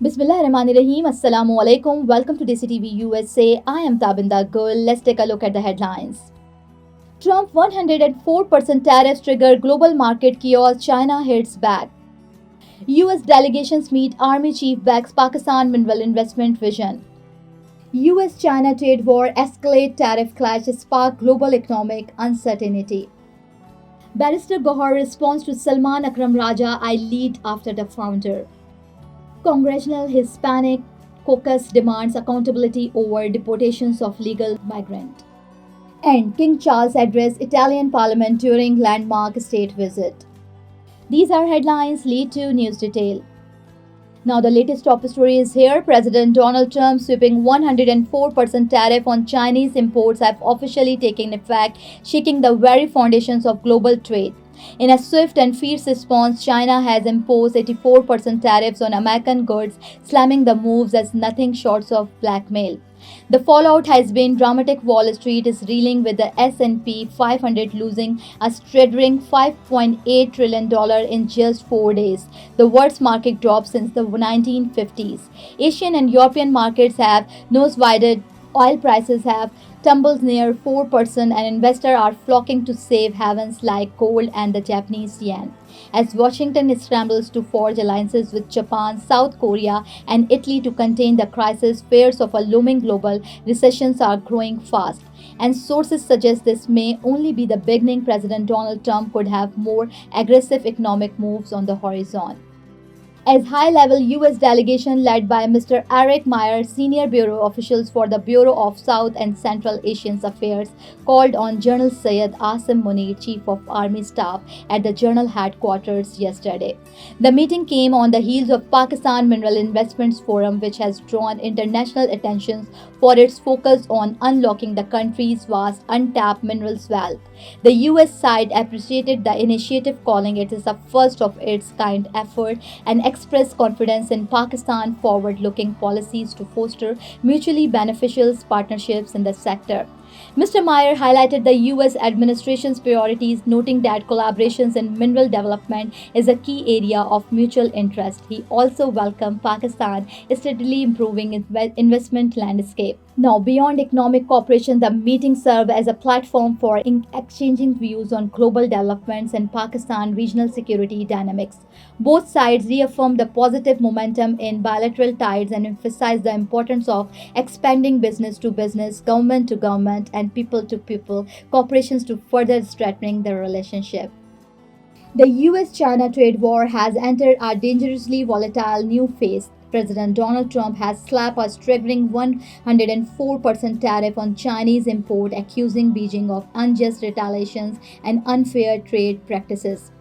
Bismillahirrahmanirrahim. Assalamu alaikum. Welcome to DCTV USA. I am Tabinda Gul. Let's take a look at the headlines. Trump 104% tariffs trigger global market chaos. China hits back. US delegations meet. Army chief backs Pakistan mineral investment vision. US-China trade war escalate. Tariff clash spark global economic uncertainty. Barrister Gohar responds to Salman Akram Raja, I lead after the founder. Congressional Hispanic Caucus demands accountability over deportations of legal migrants. And King Charles addressed Italian Parliament during landmark state visit. These are headlines. Lead to news detail. Now the latest top story is here. President Donald Trump sweeping 104% tariff on Chinese imports have officially taken effect, shaking the very foundations of global trade. In a swift and fierce response, China has imposed 84% tariffs on American goods, slamming the moves as nothing short of blackmail. The fallout has been dramatic. Wall Street is reeling with the S&P 500 losing a staggering $5.8 trillion in just 4 days, the worst market drop since the 1950s. Asian and European markets have nosedived. Oil prices have tumbled near 4%, and investors are flocking to safe havens like gold and the Japanese yen. As Washington scrambles to forge alliances with Japan, South Korea, and Italy to contain the crisis, fears of a looming global recession are growing fast. And sources suggest this may only be the beginning. President Donald Trump could have more aggressive economic moves on the horizon. As high-level U.S. delegation led by Mr. Eric Meyer, senior bureau officials for the Bureau of South and Central Asian Affairs, called on General Syed Asim Munir, Chief of Army Staff, at the General Headquarters yesterday. The meeting came on the heels of Pakistan Mineral Investments Forum, which has drawn international attention for its focus on unlocking the country's vast untapped minerals wealth. The U.S. side appreciated the initiative, calling it a first of its kind effort, and expressed confidence in Pakistan's forward-looking policies to foster mutually beneficial partnerships in the sector. Mr. Meyer highlighted the U.S. administration's priorities, noting that collaborations in mineral development is a key area of mutual interest. He also welcomed Pakistan's steadily improving investment landscape. Now, beyond economic cooperation, the meeting served as a platform for exchanging views on global developments and Pakistan regional security dynamics. Both sides reaffirmed the positive momentum in bilateral ties and emphasized the importance of expanding business to business, government to government, and people to people cooperations to further strengthening the relationship. The US-China trade war has entered a dangerously volatile new phase. President Donald Trump has slapped a staggering 104% tariff on Chinese import, accusing Beijing of unjust retaliations and unfair trade practices.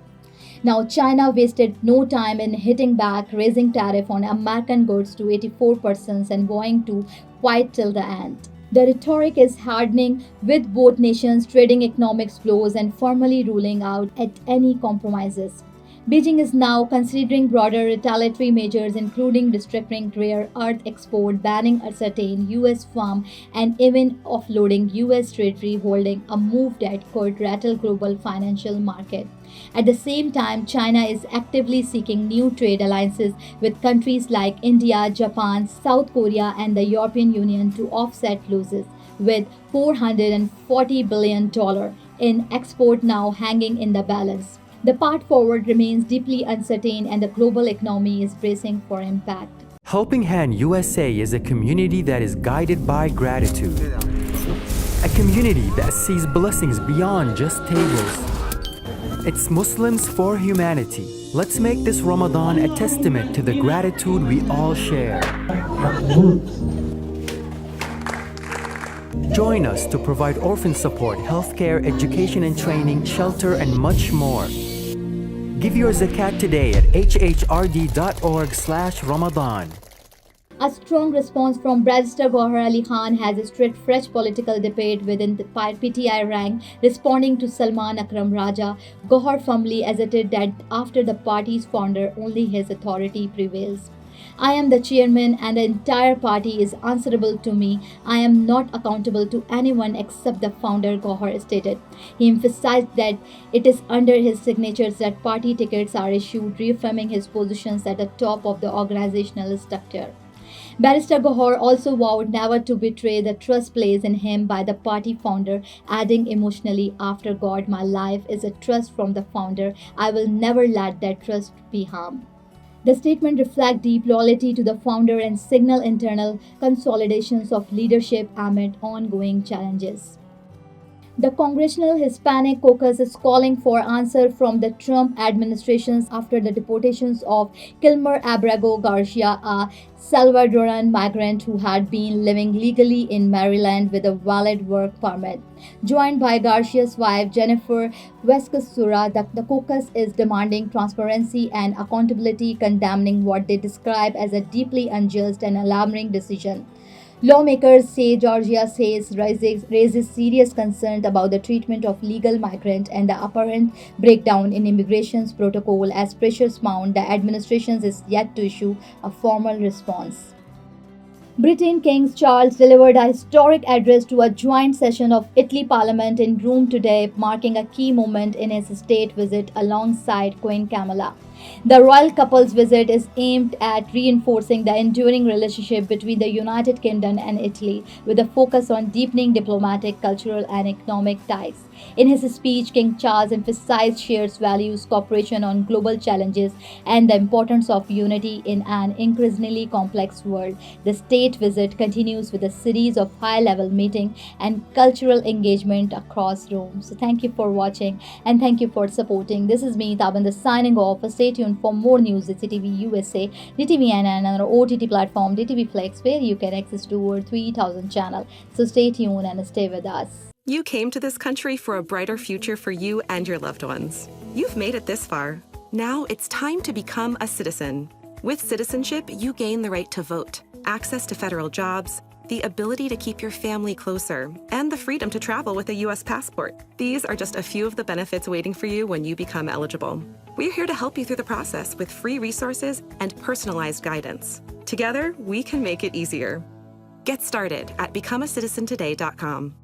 Now, China wasted no time in hitting back, raising tariff on American goods to 84% and vowing to fight till the end. The rhetoric is hardening, with both nations trading economic blows and formally ruling out at any compromises. Beijing is now considering broader retaliatory measures, including restricting rare earth export, banning certain U.S. firms, and even offloading U.S. treasury holding, a move that could rattle global financial market. At the same time, China is actively seeking new trade alliances with countries like India, Japan, South Korea, and the European Union to offset losses, with $440 billion in export now hanging in the balance. The path forward remains deeply uncertain, and the global economy is bracing for impact. Helping Hand USA is a community that is guided by gratitude. A community that sees blessings beyond just tables. It's Muslims for humanity. Let's make this Ramadan a testament to the gratitude we all share. Join us to provide orphan support, healthcare, education and training, shelter, and much more. Give your zakat today at hhrd.org/Ramadan. A strong response from Barrister Gohar Ali Khan has stirred fresh political debate within the PTI rank. Responding to Salman Akram Raja, Gohar firmly asserted that after the party's founder, only his authority prevails. I am the chairman and the entire party is answerable to me. I am not accountable to anyone except the founder, Gohar stated. He emphasized that it is under his signatures that party tickets are issued, reaffirming his positions at the top of the organizational structure. Barrister Gohar also vowed never to betray the trust placed in him by the party founder, adding emotionally, "After God, my life is a trust from the founder. I will never let that trust be harmed." The statement reflects deep loyalty to the founder and signal internal consolidations of leadership amid ongoing challenges. The Congressional Hispanic Caucus is calling for answer from the Trump administration after the deportations of Kilmer Abrego Garcia, a Salvadoran migrant who had been living legally in Maryland with a valid work permit. Joined by Garcia's wife Jennifer Vescasura, the caucus is demanding transparency and accountability, condemning what they describe as a deeply unjust and alarming decision. Lawmakers say Georgia raises serious concerns about the treatment of legal migrants and the apparent breakdown in immigration's protocol. As pressures mount, the administration is yet to issue a formal response. Britain King Charles delivered a historic address to a joint session of Italy Parliament in Rome today, marking a key moment in his state visit alongside Queen Camilla. The royal couple's visit is aimed at reinforcing the enduring relationship between the United Kingdom and Italy, with a focus on deepening diplomatic, cultural, and economic ties. In his speech, King Charles emphasized shared values, cooperation on global challenges, and the importance of unity in an increasingly complex world. The state visit continues with a series of high-level meetings and cultural engagement across Rome. So thank you for watching and thank you for supporting. This is me, Tabanda, signing off. Stay tuned for more news at CTV USA, DTVN, and another OTT platform, DTV Flex, where you can access to over 3,000 channels. So stay tuned and stay with us. You came to this country for a brighter future for you and your loved ones. You've made it this far. Now it's time to become a citizen. With citizenship, you gain the right to vote, access to federal jobs, the ability to keep your family closer, and the freedom to travel with a U.S. passport. These are just a few of the benefits waiting for you when you become eligible. We're here to help you through the process with free resources and personalized guidance. Together, we can make it easier. Get started at becomeacitizentoday.com.